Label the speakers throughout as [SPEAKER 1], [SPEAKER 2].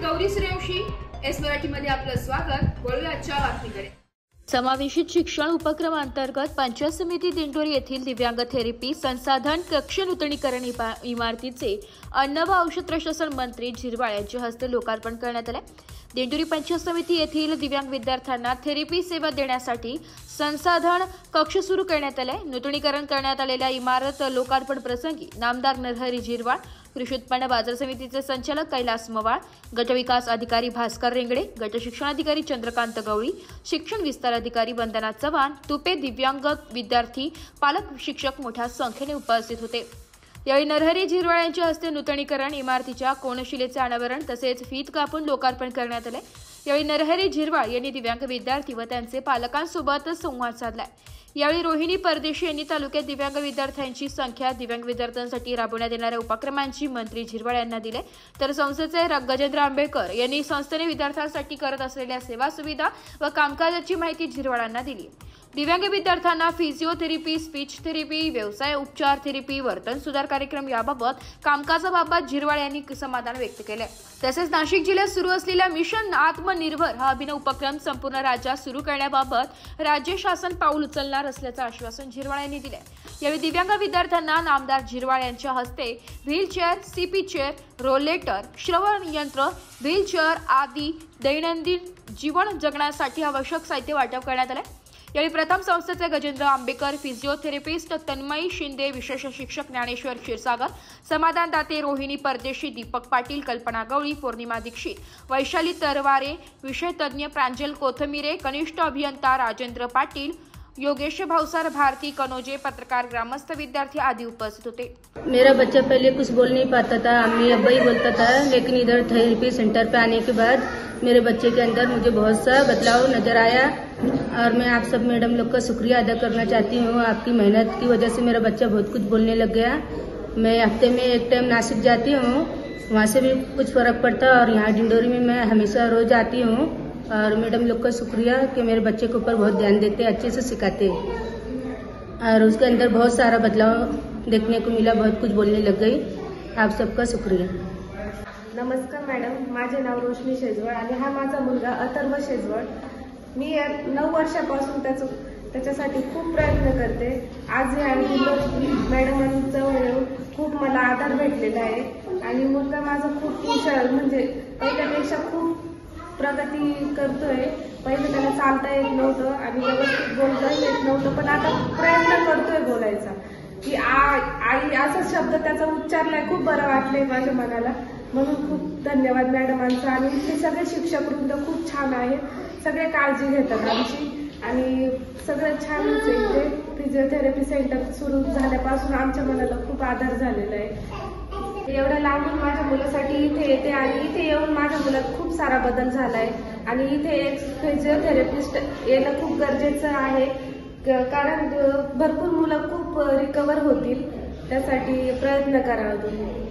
[SPEAKER 1] Gauri Suryavanshi S मराठीमध्ये आपलं स्वागत। वळूया आजच्या बातमीकडे।
[SPEAKER 2] समावेशित शिक्षण उपक्रमांतर्गत पंचायत समिती दिंडोरी येथील दिव्यांग थेरपी संसाधन कक्ष नूतनीकरण इमारतीचे अन्न व औषध प्रशासन मंत्री झिरवाळ यांच्या हस्ते लोकार्पण करण्यात आले। दिंडोरी पंचायत समिती येथील दिव्यांग विद्यार्थ्यांना थेरपी सेवा देण्यासाठी संसाधन कक्ष सुरू करण्यात आले। नूतनीकरण करण्यात आलेल्या इमारत लोकार्पण प्रसंगी नामदार नरहरी झिरवाळ, कृषी उत्पन्न बाजार समितीचे संचालक कैलास मवाळ, गट विकास अधिकारी भास्कर रेंगडे, गट शिक्षण अधिकारी चंद्रकांत गवळी, शिक्षण विस्तार अधिकारी वंदना चव्हाण, तुपे दिव्यांग विद्यार्थी, पालक, शिक्षक मोठ्या संख्येने उपस्थित होते। यावेळी नरहरी झिरवाळ यांच्या हस्ते नूतनीकरण इमारतीच्या कोनशिलेचे अनावरण तसेच फीत कापून लोकार्पण करण्यात आले। यावेळी नरहरी झिरवाळ यांनी दिव्यांग विद्यार्थी व त्यांचे पालकांसोबत संवाद साधलाय। यावेळी रोहिणी परदेशी यांनी तालुक्यात दिव्यांग विद्यार्थ्यांची संख्या, दिव्यांग विद्यार्थ्यांसाठी राबवण्यात येणाऱ्या उपक्रमांची मंत्री झिरवाळ यांना दिले, तर संस्थेचे गजेंद्र आंबेडकर यांनी संस्थेने विद्यार्थ्यांसाठी करत असलेल्या सेवा सुविधा व कामकाजाची माहिती झिरवाळांना दिली। दिव्यांग विद्यार्थ्यांना फिजिओथेरपी, स्पीच थेरपी, व्यवसाय उपचार थेरपी, वर्तन सुधार कार्यक्रम याबाबत कामकाजाबाबत झिरवाळ यांनी समाधान व्यक्त केले। तसेच नाशिक जिल्ह्यात सुरू असलेल्या मिशन आत्मनिर्भर हा अभिनव उपक्रम संपूर्ण राज्यात सुरू करण्याबाबत राज्य शासन पाऊल उचलणार असल्याचं आश्वासन झिरवाळ यांनी दिले। यावेळी दिव्यांग विद्यार्थ्यांना नामदार झिरवाळ यांच्या हस्ते व्हीलचेअर, सीपी चेअर, रोलेटर, श्रवण यंत्र, व्हीलचेअर आदी दैनंदिन जीवन जगण्यासाठी आवश्यक साहित्य वाटप करण्यात आले। यावेळी प्रथम संस्थेचे गजेंद्र आंबेडकर, फिजिओथेरपिस्ट तन्मयी शिंदे, विशेष शिक्षक ज्ञानेश्वर क्षीरसागर, समाधान दाते रोहिणी परदेशी, दीपक पाटील, कल्पना गवळी, पौर्णिमा दीक्षित, वैशाली तरवारे, विषय तज्ञ प्रांजल कोथमिरे, कनिष्ठ अभियंता राजेंद्र पाटील, योगेश भावसार, भारती कनोजे, पत्रकार, ग्रामस्थ, विद्यार्थी आदि उपस्थित होते।
[SPEAKER 3] मेरा बच्चा पहले कुछ बोल नहीं पाता था, अम्मी अब्बा ही बोलता था, लेकिन इधर थेरेपी सेंटर पे आने के बाद मेरे बच्चे के अंदर मुझे बहुत सा बदलाव नजर आया और मैं आप सब मैडम लोग का शुक्रिया अदा करना चाहती हूँ। आपकी मेहनत की वजह से मेरा बच्चा बहुत कुछ बोलने लग गया। मैं हफ्ते में एक टाइम नासिक जाती हूँ, वहाँ से भी कुछ फर्क पड़ता और यहाँ डिंडोरी में मैं हमेशा रोज आती हूँ और मैडम लोग का शुक्रिया कि मेरे बच्चे के ऊपर बहुत ध्यान देते, अच्छे से सिखाते और उसके अंदर बहुत सारा बदलाव देखने को मिला, बहुत कुछ बोलने लग गई। आप सबका शुक्रिया।
[SPEAKER 4] नमस्कार मॅडम, माझे नाव रोशनी शेजवळ आणि हा माझा मुलगा अथर्व शेजवळ। मी 9 वर्षापासून त्याच्यासाठी खूप प्रयत्न करते। आज या मॅडमांजवळ खूप मला आधार भेटलेला आहे आणि मुलगा माझा खूप हुशार, म्हणजे पहिल्यापेक्षा खूप प्रगती करतोय। पहिले त्याला चालता येत नव्हतं आणि व्यवस्थित बोलता येत नव्हतं, पण आता प्रयत्न करतोय बोलायचा की आई असा शब्द त्याचा उच्चारलाय, खूप बरं वाटलंय माझ्या मनाला। म्हणून खूप धन्यवाद मॅडमांचा। आणि इथले सगळे शिक्षक वृंद खूप छान आहेत, सगळे काळजी घेतात आमची आणि सगळं छानच आहे। इथे फिजिओथेरपी सेंटर सुरू झाल्यापासून आमच्या मनाला खूप आधार झालेला आहे। एवढ्या लांबून माझ्या मुलासाठी इथे येते आणि इथे येऊन माझ्या मुलात खूप सारा बदल झालाय आणि इथे एक फिजिओथेरपिस्ट येणं खूप गरजेचं आहे, कारण भरपूर मुलं खूप रिकवर होतील, त्यासाठी प्रयत्न करावा तुम्ही।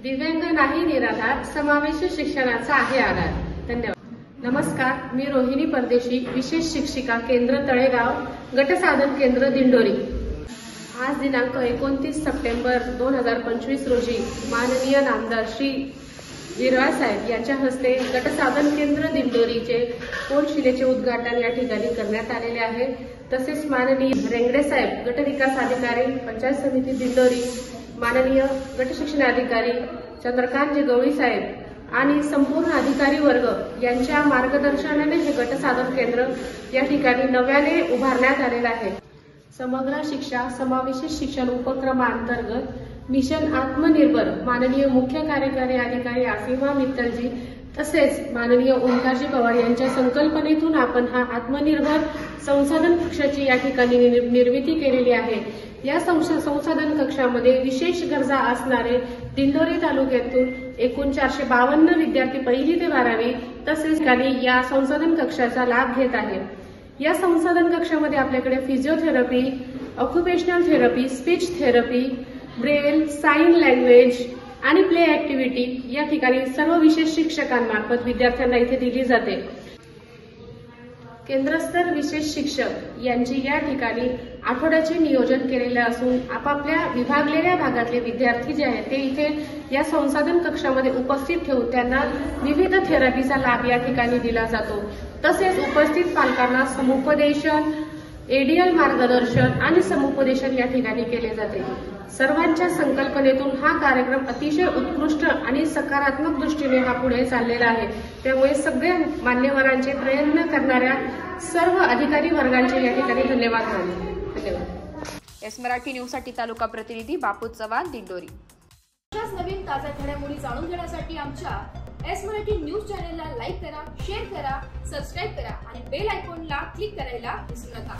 [SPEAKER 5] दिव्यांग नाही निराधार, समावेश शिक्षणाचा आहे आधार। धन्यवाद। नमस्कार, मी रोहिणी परदेशी, विशेष शिक्षिका, केंद्र तळेगाव, गटसाधन केंद्र दिंडोरी। आज दिनांक 29 सप्टेंबर 2025 रोजी माननीय नामदार श्री झिरवाळ साहेब यांच्या हस्ते गटसाधन केंद्र दिंडोरीचे कोनशिलेचे उद्घाटन या ठिकाणी करण्यात आलेले आहे। तसेच माननीय रेंगडे साहेब, गट विकास अधिकारी, पंचायत समिती दिंडोरी, माननीय गट शिक्षण अधिकारी चंद्रकांत गवळी साहेब आणि संपूर्ण अधिकारी वर्ग यांच्या मार्गदर्शनाने हे गटसाधन केंद्र या ठिकाणी नव्याने उभारण्यात आलेलं आहे। समग्र शिक्षा समावेशित शिक्षण उपक्रमांतर्गत मिशन आत्मनिर्भर माननीय मुख्य कार्यकारी अधिकारी आसिमा मित्तलजी तसेच माननीय ओंकारजी पवार यांच्या संकल्पनेतून आपण हा आत्मनिर्भर संसाधन कक्षाची या ठिकाणी निर्मिती केलेली आहे। या संसाधन कक्षामध्ये विशेष गरजा असणारे दिंडोरी तालुक्यातून एकूण 452 विद्यार्थी 1ली ते 12वी तसेच या संसाधन कक्षाचा लाभ घेत आहेत। या संसाधन कक्षामध्ये आपल्याकडे physiotherapy, occupational therapy, speech therapy, braille, sign language आणि प्ले ऍक्टिव्हिटी या ठिकाणी सर्व विशेष शिक्षकांमार्फत विद्यार्थ्यांना इथे दिली जाते। केंद्रस्तर विशेष शिक्षक यांची या ठिकाणी आठवड्याचे नियोजन केलेले असून आपापल्या विभागलेल्या भागातले विद्यार्थी जे आहेत ते इथे या संसाधन कक्षामध्ये उपस्थित ठेवून त्यांना विविध थेरपीचा लाभ या ठिकाणी दिला जातो। तसेच उपस्थित पालकांना समुपदेशन, एडीएल मार्गदर्शन आणि समुपदेशन या ठिकाणी केले जाते। सर्वांच्या संकल्पनेतून हा कार्यक्रम अतिशय उत्कृष्ट आणि सकारात्मक दृष्टीने हा पुढे चाललेला आहे। त्यामुळे सगळ्या मान्यवरांचे प्रयत्न करणाऱ्या सर्व अधिकारी वर्गांचे या ठिकाणी धन्यवाद मानले। धन्यवाद।
[SPEAKER 2] एस मराठी न्यूज साठी तालुका प्रतिनिधी बापू चव्हाण, दिंडोरी।
[SPEAKER 1] अशाच नवीन ताज्या घडामोडी जाणून घेण्यासाठी आमच्या एस मराठी न्यूज चॅनलला लाईक करा, शेअर करा, सबस्क्राईब करा आणि बेल आयकॉनला क्लिक करायला विसरू नका।